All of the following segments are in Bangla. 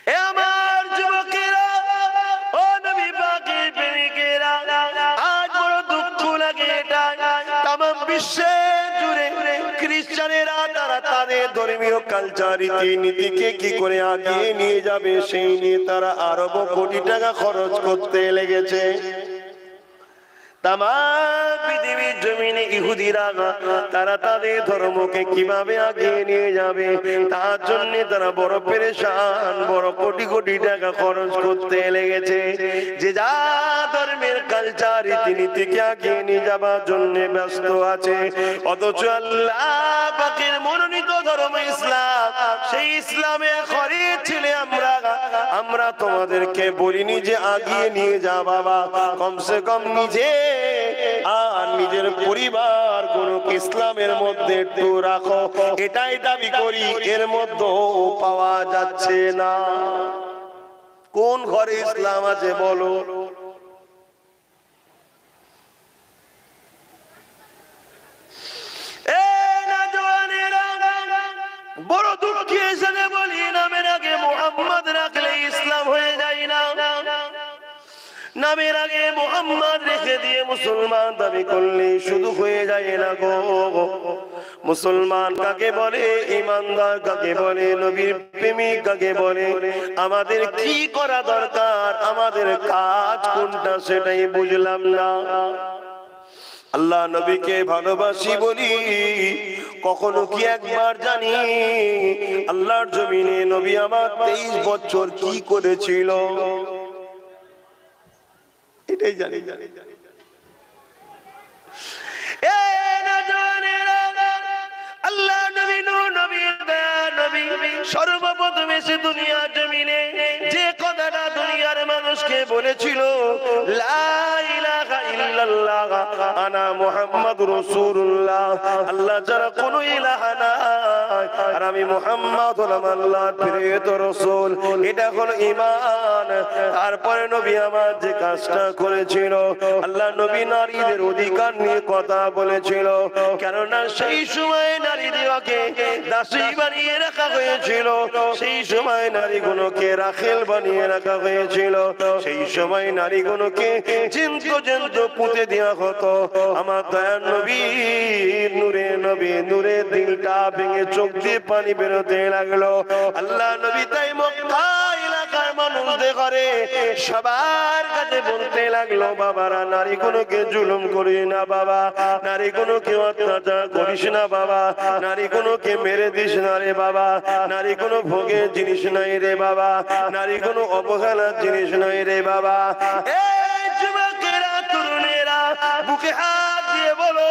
এ আমার যুবকেরা, ও নবী পাকের প্রেমিকেরা, আজ বড় দুঃখ লাগে এটা, তাম বিশ্বে জুড়ে খ্রিস্টানেরা তারা তাদের ধর্মীয় কালচার রীতিনীতিকে কি করে আগিয়ে নিয়ে যাবে সেই নিয়ে তারা আরব কোটি টাকা খরচ করতে লেগেছে। তাম পৃথিবীর জমিনে ইহুদিরা তারা তাদের ধর্মকে কিভাবে আগিয়ে নিয়ে যাবে তার জন্য তারা বড় পেরেশান, বড় কোটি কোটি টাকা খরচ করতে লেগেছে। যে যা ধর্মের কালচার রীতিনীতিকে আগিয়ে নিয়ে যাবার জন্য ব্যস্ত আছে, অথচ আল্লাহ পাকের মনোনীত ধর্ম ইসলাম, সেই ইসলামে খরিদ ছিলে আমরা তোমাদেরকে বলিনি যে আগিয়ে নিয়ে যা বাবা, কমসে কম নিজে আর নিজের পরিবার কোন ইসলামের মধ্যে একটু রাখো, এটাই দাবি করি, এর মধ্যেও পাওয়া যাচ্ছে না। কোন ঘরে ইসলাম আছে বলো? বড় দুঃখী এসে বলি, নামের আগে মুহাম্মদ রাখলে ইসলাম হয়ে যায় না, নামের আগে মুহাম্মদ রেখে দিয়ে মুসলমান দাবি করলে শুধু হয়ে যায় না গো। মুসলমান কাকে বলে, ইমানদার কাকে বলে, নবীর প্রেমিক কাকে বলে, আমাদের কি করা দরকার, আমাদের কাজ কোনটা সেটাই বুঝলাম না। আল্লাহ নবীকে ভালোবাসি বলি, কখনো কি একবার জানি আল্লাহর জমিনে নবী আমার 23 বছর কি করেছিল? এটাই জানি। আল্লাহ নবী নবী সর্বপ্রথম এসে দুনিয়ার জমিনে যে কথাটা দুনিয়ার মানুষকে বলেছিল, লা ইলাহা ইল্লাল্লাহ আনা মুহাম্মাদুর রাসূলুল্লাহ, আল্লাহ ছাড়া কোনো ইলাহা নাই আর আমি মুহাম্মদ হলাম আল্লাহর প্রেরিত রাসূল, এটা হলো ঈমান। তারপরে নবী আমার যে কাজটা করেছিল, আল্লাহ নবী নারীদের অধিকার নিয়ে কথা বলেছিল, কেননা সেই সময় নারীদেরকে দাসী বানিয়ে রাখা হয়েছিল, সেই সময় নারীগুলোকে রাখেল বানিয়ে রাখা হয়েছিল, সেই সময় নারীগুলোকে জিন্ত পুঁতে দেওয়া হতো। আমার দয়ার নবী নূরে দিলটা ভেঙে চোখ দিয়ে পানি বেরোতে লাগলো। আল্লাহ নবী তাই মক্কা এলাকার মানুষদের ঘরে সবার কাছে বলতে লাগলো, বাবারা নারীগুলোকে জুলুম করিস না বাবা, নারীগুলোকে অত্যাচার করিস না বাবা, নারীগুলোকে মেরে দিস না রে বাবা, নারী কোনো ভোগের জিনিস নাই রে বাবা, নারী কোনো অবহেলার জিনিস নাই রে বাবা। এই যুবকেরা, তরুণেরা, বুকে হাত দিয়ে বলো,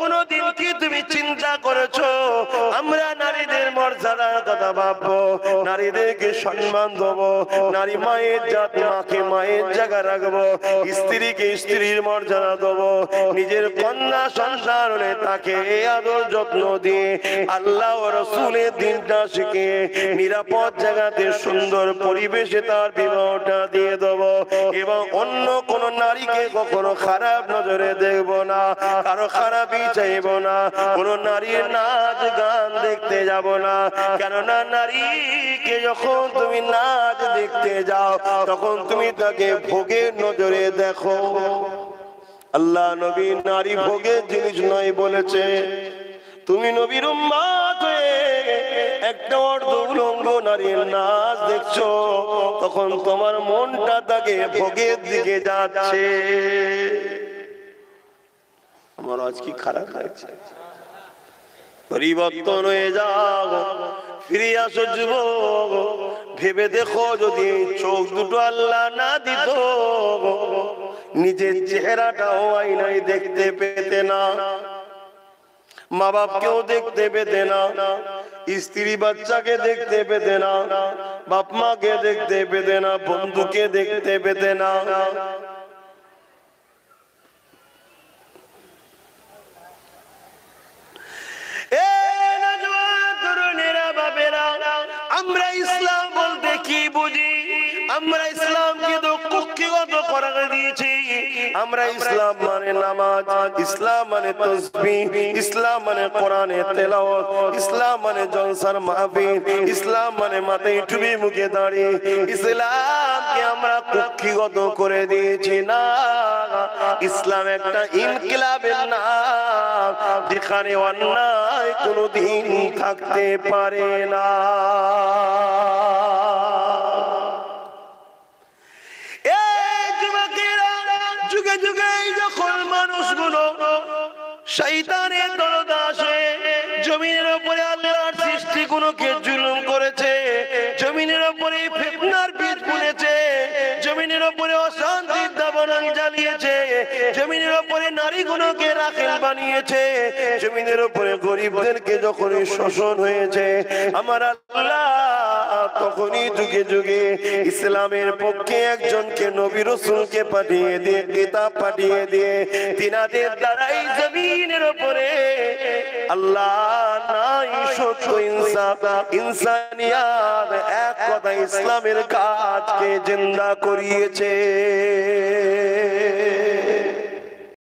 কোনদিন কি তুমি চিন্তা করেছো আমরা নারীদের মর্যাদার কথা ভাববো, নারীদেরকে সম্মান দেবো, নারী মায়ের জাত, মাকে মায়ের জায়গা রাখবো, স্ত্রীকে স্ত্রীর মর্যাদা দেবো, নিজের কন্যা সন্তান হলে তাকে আদর যত্ন দিয়ে আল্লাহ ও রাসূলের দিনটা শিখে নিরাপদ জায়গাতে সুন্দর পরিবেশে তার বিবাহটা দিয়ে দেবো, এবং অন্য কোন নারীকে কখনো খারাপ নজরে দেখবো না, কারো খারাপই চাইবো না, কোন নারীর নাচ গান দেখতে যাব না, কেননা নারীকে যখন তুমি নাচ দেখতে যাও তখন তুমি তাকে ভোগের নজরে দেখো। আল্লাহ নবী নারী ভোগের জিনিস নয় বলেছে। তুমি নবীর উম্মত হয়ে একটা অর্ধ উলঙ্গ নারীর নাচ দেখছো, তখন তোমার মনটা তাকে ভোগের দিকে যাচ্ছে। আমার আজ কি খারাপ লাগছে। পরিবর্তন হয়ে যাও, ফিরে আসো যুবক, ভেবে দেখো যদি চোখ দুটো আল্লাহ না দিত, নিজের চেহারাটাও আয়নায় দেখতে পেতে না, মা বাপকেও দেখতে পেতে না, স্ত্রী বাচ্চাকে দেখতে পেতে না, বাপ মাকে দেখতে পেতে না, বন্ধুকে দেখতে পেতে না। আমরা ইসলাম বলতে কি বুঝি? আমরা ইসলামকে তো কুক্ষিগত করে দিয়েছি। আমরা ইসলাম মানে নামাজ, ইসলাম মানে তাসবিহ, ইসলাম মানে কোরআনের তেলাওয়াত, ইসলাম মানে জলসার মাহফিল, ইসলাম মানে মাথায় টুপি মুখে দাঁড়িয়ে, ইসলামকে আমরা কুক্ষিগত করে দিয়েছি। না, ইসলাম একটা ইনকিলাবের নাম, যেখানে অন্যায় কোনোদিন থাকতে পারে না। যুগে যুগে যখন মানুষগুলো শয়তানের দলদাসে জমিনের উপরে আল্লাহর সৃষ্টিগুলোকে জুলুম করেছে, জমিনের উপরে ফিতনার বীজ বুনেছে, জমিনের উপরে অশান্তির দাবানল জ্বালিয়েছে, জমিনের উপরে নারীগুলোকে রাখেল বানিয়েছে, জমিনের উপরে গরিবদেরকে যখনই শোষণ হয়েছে, আমার আল্লাহ তখনই যুগে যুগে ইসলামের পক্ষে একজনকে নবী রাসূলকে পাঠিয়ে দিয়ে, কিতাব পাঠিয়ে দিয়ে, তিনাদের দ্বারাই জমিনের উপরে আল্লাহ নাই সত্য ইনসাফ, ইনসানিয়াত, এক কথা ইসলামের কাজকে জিন্দা করিয়েছে।